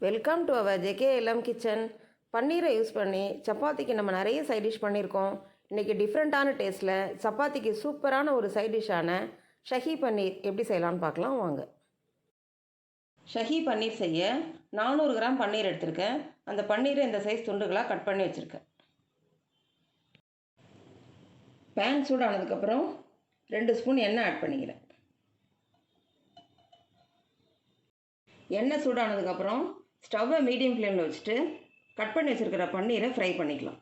Welcome to our JKLM kitchen. பன்னீரை use பண்ணி சப்பாத்திக்கு நம்ம நிறைய சைட் டிஷ் பண்ணியிருக்கோம். இன்றைக்கி டிஃப்ரெண்ட்டான டேஸ்ட்டில் சப்பாத்திக்கு சூப்பரான ஒரு சைட் டிஷ்ஷான ஷஹி பன்னீர் எப்படி செய்யலான்னு பார்க்கலாம் வாங்க. ஷஹி பன்னீர் செய்ய 400 கிராம் பன்னீர் எடுத்திருக்கேன். அந்த பன்னீரை இந்த சைஸ் துண்டுகளாக கட் பண்ணி வச்சுருக்கேன். பேன் சூடானதுக்கப்புறம் 2 ஸ்பூன் எண்ணெய் ஆட் பண்ணிக்கிறேன். எண்ணெய் சூடானதுக்கப்புறம் ஸ்டவ்வை மீடியம் ஃப்ளேமில் வச்சுட்டு கட் பண்ணி வச்சுருக்கிற பன்னீரை ஃப்ரை பண்ணிக்கலாம்.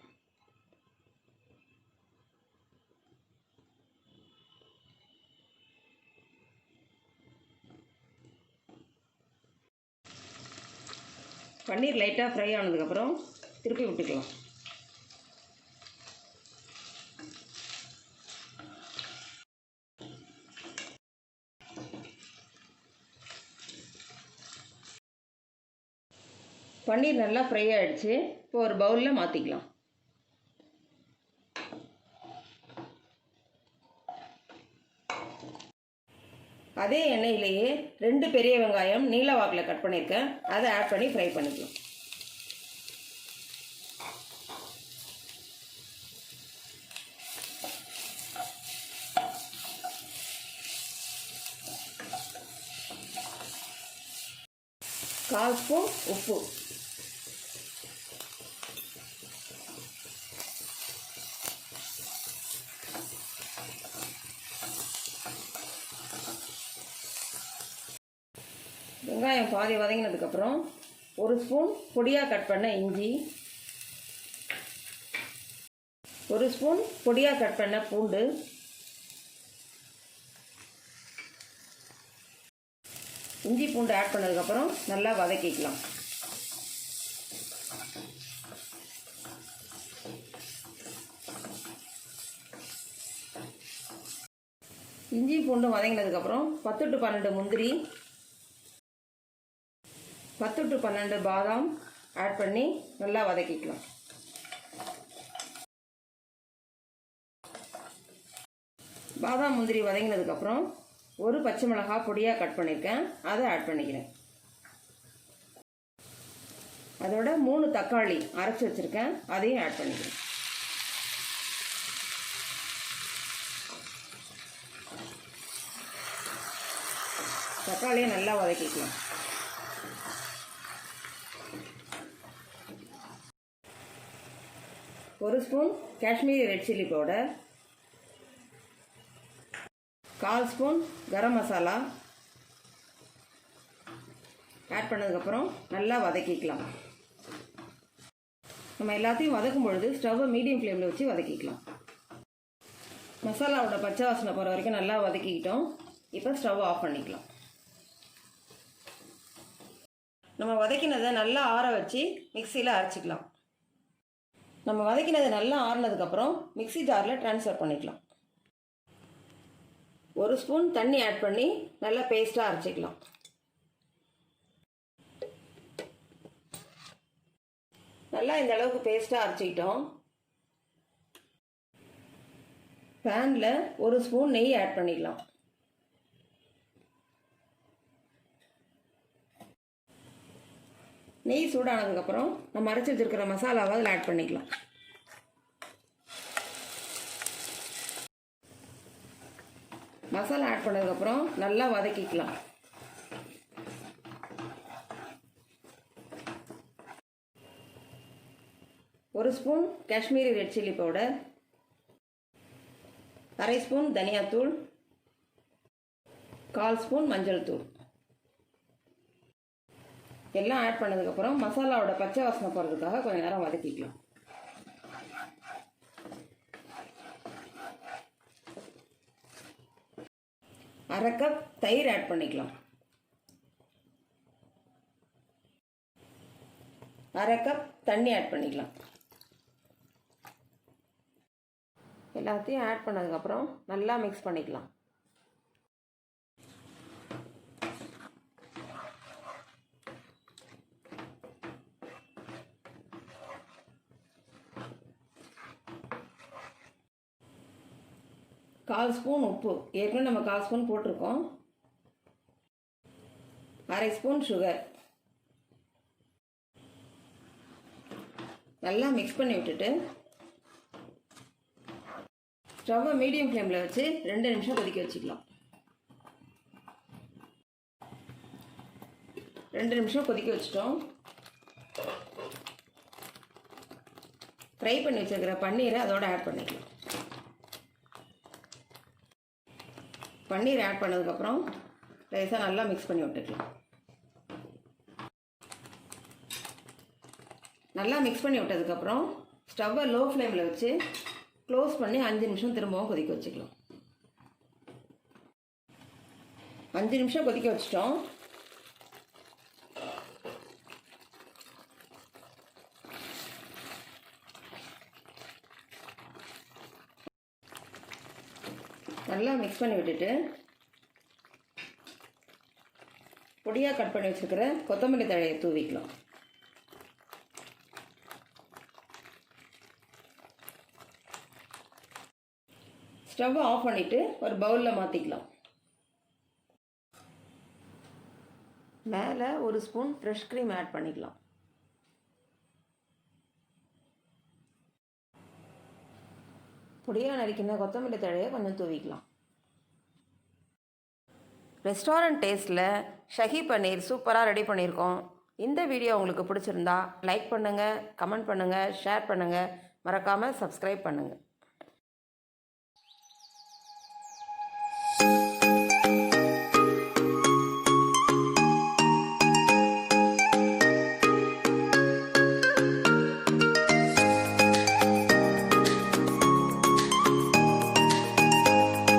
பன்னீர் லைட்டாக ஃப்ரை ஆனதுக்கப்புறம் திருப்பி விட்டுக்கலாம். பன்னீர் நல்லா ஃப்ரை ஆகிடுச்சு. இப்போ ஒரு பவுலில் மாற்றிக்கலாம். அதே எண்ணெயிலேயே 2 பெரிய வெங்காயம் நீல வாக்கில் கட் பண்ணியிருக்கேன். அதை ஆட் பண்ணி ஃப்ரை பண்ணிக்கலாம். கால் ஸ்பூன் உப்பு, வெங்காயம் பாதி வதங்கினதுக்கப்புறம் 1 ஸ்பூன் பொடியாக கட் பண்ண இஞ்சி, 1 ஸ்பூன் பொடியாக கட் பண்ண பூண்டு, இஞ்சி பூண்டு ஆட் பண்ணதுக்கப்புறம் நல்லா வதக்கிக்கலாம். இஞ்சி பூண்டு வதங்கினதுக்கப்புறம் 10 to 12 முந்திரி, 10 to 12 பாதாம் ஆட் பண்ணி நல்லா வதக்கிக்கலாம். பாதாம் முந்திரி வதங்கினதுக்கப்புறம் 1 பச்சை மிளகாய் பொடியாக கட் பண்ணியிருக்கேன். அதை ஆட் பண்ணிக்கிறேன். அதோட 3 தக்காளி அரைச்சி வச்சுருக்கேன். அதையும் ஆட் பண்ணிக்கிறேன். தக்காளியை நல்லா வதக்கிக்கலாம். ஒரு spoon Kashmiri red chilli powder, 1/4 spoon garam masala add பண்ணதுக்கப்புறம் நல்லா வதக்கிக்கலாம். நம்ம எல்லாத்தையும் வதக்கும் பொழுது ஸ்டவ்வை மீடியம் ஃப்ளேமில் வச்சு வதக்கிக்கலாம். மசாலாவோட பச்சை வாசனை போகிற வரைக்கும் நல்லா வதக்கிக்கிட்டோம். இப்போ ஸ்டவ் ஆஃப் பண்ணிக்கலாம். நம்ம வதக்கினதை நல்லா ஆற வச்சு மிக்சியில் அரைச்சிக்கலாம். நம்ம வதக்கினது நல்லா ஆறினதுக்கப்புறம் மிக்சி ஜாரில் ட்ரான்ஸ்ஃபர் பண்ணிக்கலாம். 1 ஸ்பூன் தண்ணி ஆட் பண்ணி நல்லா பேஸ்ட்டாக அரைச்சிக்கலாம். நல்லா இந்த அளவுக்கு பேஸ்ட்டாக அரைச்சிக்கிட்டோம். பேனில் 1 ஸ்பூன் நெய் ஆட் பண்ணிக்கலாம். நெய் சூடானதுக்கப்புறம் நம்ம அரைச்சி வச்சுருக்கிற மசாலாவை அதில் ஆட் பண்ணிக்கலாம். மசாலா ஆட் பண்ணதுக்கப்புறம் நல்லா வதக்கிக்கலாம். ஒரு spoon Kashmiri red chilli powder, 1/2 spoon தனியாத்தூள், 1/4 ஸ்பூன் மஞ்சள் தூள் எல்லாம் ஆட் பண்ணதுக்கப்புறம் மசாலாவோட பச்சை வாசனை போகிறதுக்காக கொஞ்சம் நேரம் வதக்கிக்கலாம். அரை கப் தயிர் ஆட் பண்ணிக்கலாம். அரை கப் தண்ணி ஆட் பண்ணிக்கலாம். எல்லாத்தையும் ஆட் பண்ணதுக்கப்புறம் நல்லா மிக்ஸ் பண்ணிக்கலாம். கால் ஸ்பூன் உப்பு, ஏற்கனவே நம்ம 1/4 ஸ்பூன் போட்டிருக்கோம். 1/2 ஸ்பூன் சுகர், நல்லா மிக்ஸ் பண்ணி விட்டுட்டு ஸ்டவ்வை மீடியம் ஃப்ளேமில் வச்சு 2 நிமிஷம் கொதிக்க வச்சுக்கலாம். 2 நிமிஷம் கொதிக்க வச்சிட்டோம். ஃப்ரை பண்ணி வச்சுருக்கிற பன்னீரை அதோடு ஆட் பண்ணிக்கலாம். பன்னீர் ஆட் பண்ணதுக்கப்புறம் லேசாக நல்லா மிக்ஸ் பண்ணி விட்டுக்கலாம். நல்லா மிக்ஸ் பண்ணி விட்டதுக்கப்புறம் ஸ்டவ்வை லோ ஃப்ளேமில் வச்சு க்ளோஸ் பண்ணி 5 நிமிஷம் திரும்பவும் கொதிக்க வச்சுக்கலாம். 5 நிமிஷம் கொதிக்க வச்சிட்டோம். நல்லா மிக்ஸ் பண்ணி விட்டுட்டு பொடியாக கட் பண்ணி வச்சுருக்கிற கொத்தமல்லி தழையை தூவிக்கலாம். ஸ்டவ் ஆஃப் பண்ணிவிட்டு ஒரு பவுலில் மாற்றிக்கலாம். மேலே ஒரு ஸ்பூன் ஃப்ரெஷ் க்ரீம் ஆட் பண்ணிக்கலாம். பொடியாக நறுக்கின கொத்தமல்லி தழையை கொஞ்சம் தூவிக்கலாம். ரெஸ்டாரண்ட் டேஸ்ட்டில் ஷஹி பன்னீர் சூப்பராக ரெடி பண்ணியிருக்கோம். இந்த வீடியோ உங்களுக்கு பிடிச்சிருந்தா லைக் பண்ணுங்கள், கமெண்ட் பண்ணுங்கள், ஷேர் பண்ணுங்கள், மறக்காமல் சப்ஸ்கிரைப் பண்ணுங்கள்.